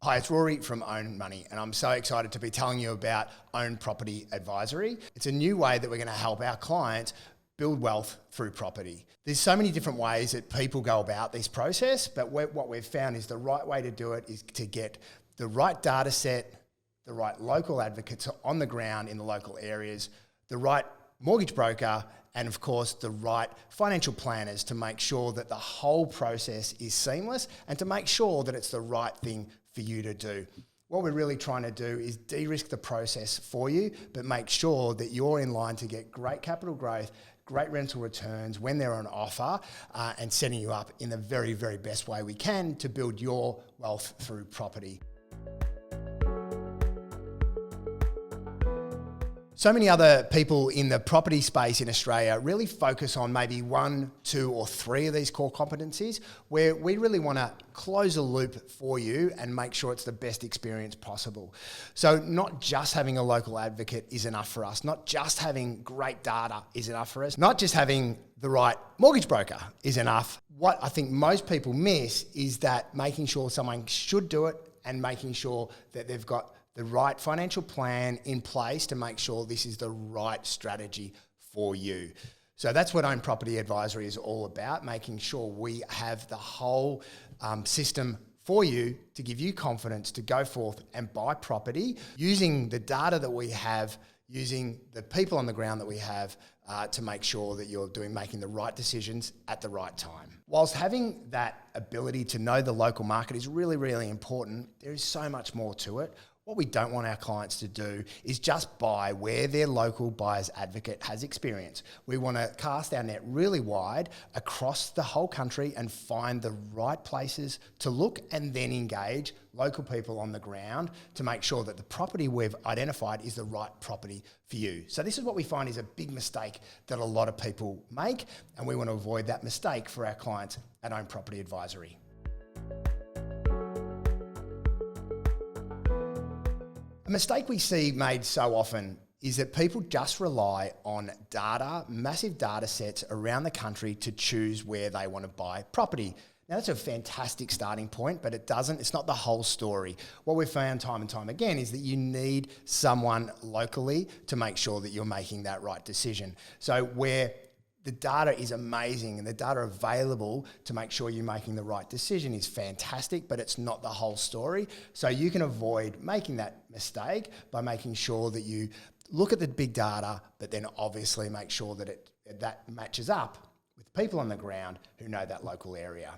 Hi, it's Rory from Own Money, and I'm so excited to be telling you about Own Property Advisory. It's a new way that we're going to help our clients build wealth through property. There's so many different ways that people go about this process, but what we've found is the right way to do it is to get the right data set, the right local advocates on the ground in the local areas, the right mortgage broker, and of course the right financial planners to make sure that the whole process is seamless and to make sure that it's the right thing for you to do. What we're really trying to do is de-risk the process for you, but make sure that you're in line to get great capital growth, great rental returns when they're on offer, and setting you up in the very, very best way we can to build your wealth through property. So many other people in the property space in Australia really focus on maybe 1, 2, or 3 of these core competencies, where we really want to close a loop for you and make sure it's the best experience possible. So not just having a local advocate is enough for us, not just having great data is enough for us, not just having the right mortgage broker is enough. What I think most people miss is that making sure someone should do it and making sure that they've got the right financial plan in place to make sure this is the right strategy for you. So that's what Own Property Advisory is all about, making sure we have the whole system for you to give you confidence to go forth and buy property using the data that we have, using the people on the ground that we have to make sure that you're making the right decisions at the right time. Whilst having that ability to know the local market is really, really important, there is so much more to it. What we don't want our clients to do is just buy where their local buyer's advocate has experience. We want to cast our net really wide across the whole country and find the right places to look and then engage local people on the ground to make sure that the property we've identified is the right property for you. So this is what we find is a big mistake that a lot of people make, and we want to avoid that mistake for our clients at Own Property Advisory. A mistake we see made so often is that people just rely on data, massive data sets around the country to choose where they want to buy property. Now that's a fantastic starting point, but it's not the whole story. What we've found time and time again is that you need someone locally to make sure that you're making that right decision. So where the data is amazing and the data available to make sure you're making the right decision is fantastic, but it's not the whole story. So you can avoid making that mistake by making sure that you look at the big data, but then obviously make sure that that matches up with people on the ground who know that local area.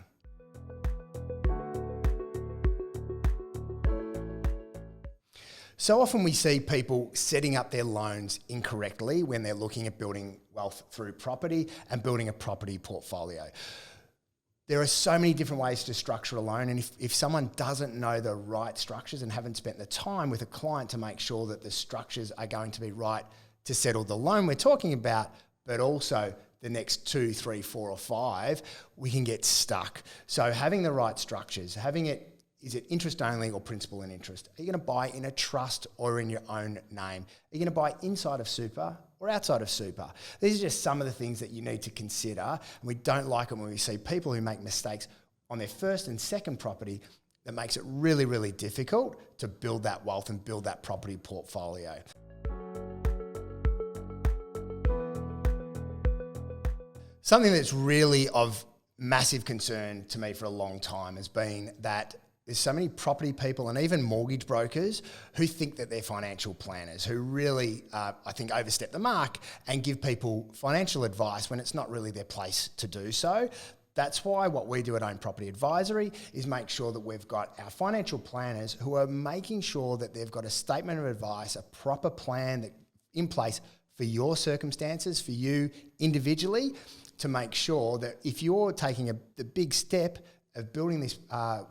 So often we see people setting up their loans incorrectly when they're looking at building wealth through property and building a property portfolio. There are so many different ways to structure a loan, and if someone doesn't know the right structures and haven't spent the time with a client to make sure that the structures are going to be right to settle the loan we're talking about, but also the next 2, 3, 4 or 5, we can get stuck. So having the right structures, is it interest only or principal and interest? Are you going to buy in a trust or in your own name? Are you going to buy inside of super or outside of super? These are just some of the things that you need to consider. And we don't like it when we see people who make mistakes on their first and second property. That makes it really, really difficult to build that wealth and build that property portfolio. Something that's really of massive concern to me for a long time has been that there's so many property people and even mortgage brokers who think that they're financial planners, who really, I think, overstep the mark and give people financial advice when it's not really their place to do so. That's why what we do at Own Property Advisory is make sure that we've got our financial planners who are making sure that they've got a statement of advice, a proper plan in place for your circumstances, for you individually, to make sure that if you're taking the big step of building this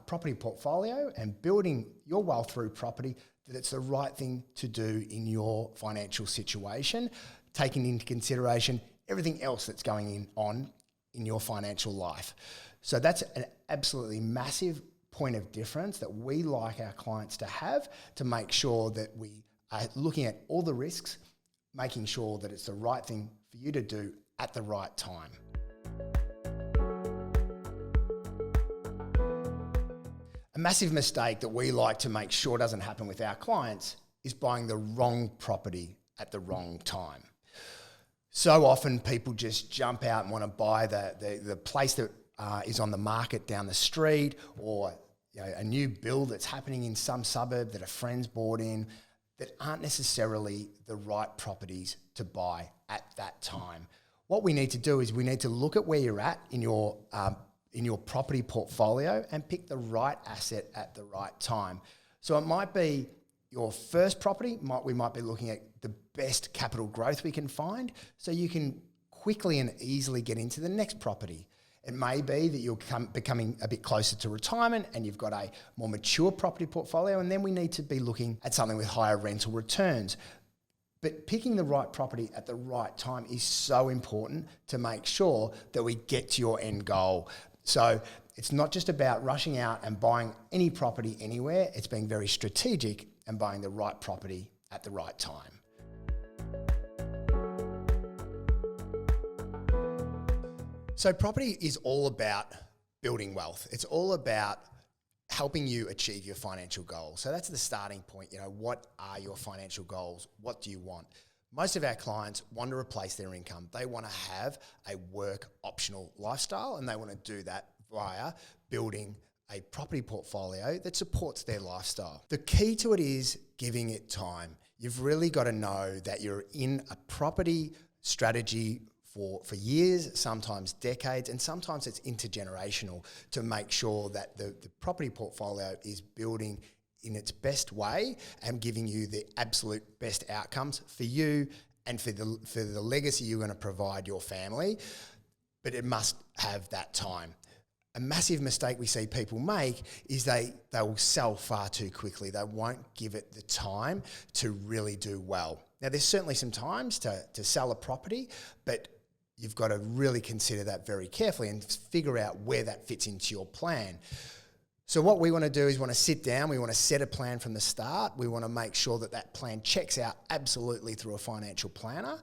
property portfolio and building your wealth through property, that it's the right thing to do in your financial situation, taking into consideration everything else that's going on in your financial life. So that's an absolutely massive point of difference that we like our clients to have, to make sure that we are looking at all the risks, making sure that it's the right thing for you to do at the right time. A massive mistake that we like to make sure doesn't happen with our clients is buying the wrong property at the wrong time. So often people just jump out and want to buy the place that is on the market down the street, or a new build that's happening in some suburb that a friend's bought in, that aren't necessarily the right properties to buy at that time. What we need to do is we need to look at where you're at in your property portfolio and pick the right asset at the right time. So it might be your first property, we might be looking at the best capital growth we can find so you can quickly and easily get into the next property. It may be that you're becoming a bit closer to retirement and you've got a more mature property portfolio, and then we need to be looking at something with higher rental returns. But picking the right property at the right time is so important to make sure that we get to your end goal. So it's not just about rushing out and buying any property anywhere. It's being very strategic and buying the right property at the right time. So property is all about building wealth. It's all about helping you achieve your financial goals. So that's the starting point. What are your financial goals? What do you want? Most of our clients want to replace their income. They want to have a work optional lifestyle, and they want to do that via building a property portfolio that supports their lifestyle. The key to it is giving it time. You've really got to know that you're in a property strategy for years, sometimes decades, and sometimes it's intergenerational, to make sure that the property portfolio is building in its best way and giving you the absolute best outcomes for you and for the legacy you're going to provide your family. But it must have that time. A massive mistake we see people make is they will sell far too quickly. They won't give it the time to really do well. Now, there's certainly some times to sell a property, but you've got to really consider that very carefully and figure out where that fits into your plan. So what we want to do is sit down, we want to set a plan from the start, we want to make sure that plan checks out absolutely through a financial planner,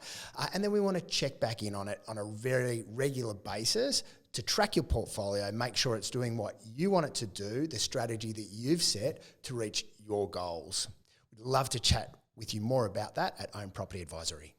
and then we want to check back in on it on a very regular basis to track your portfolio, make sure it's doing what you want it to do, the strategy that you've set to reach your goals. We'd love to chat with you more about that at Own Property Advisory.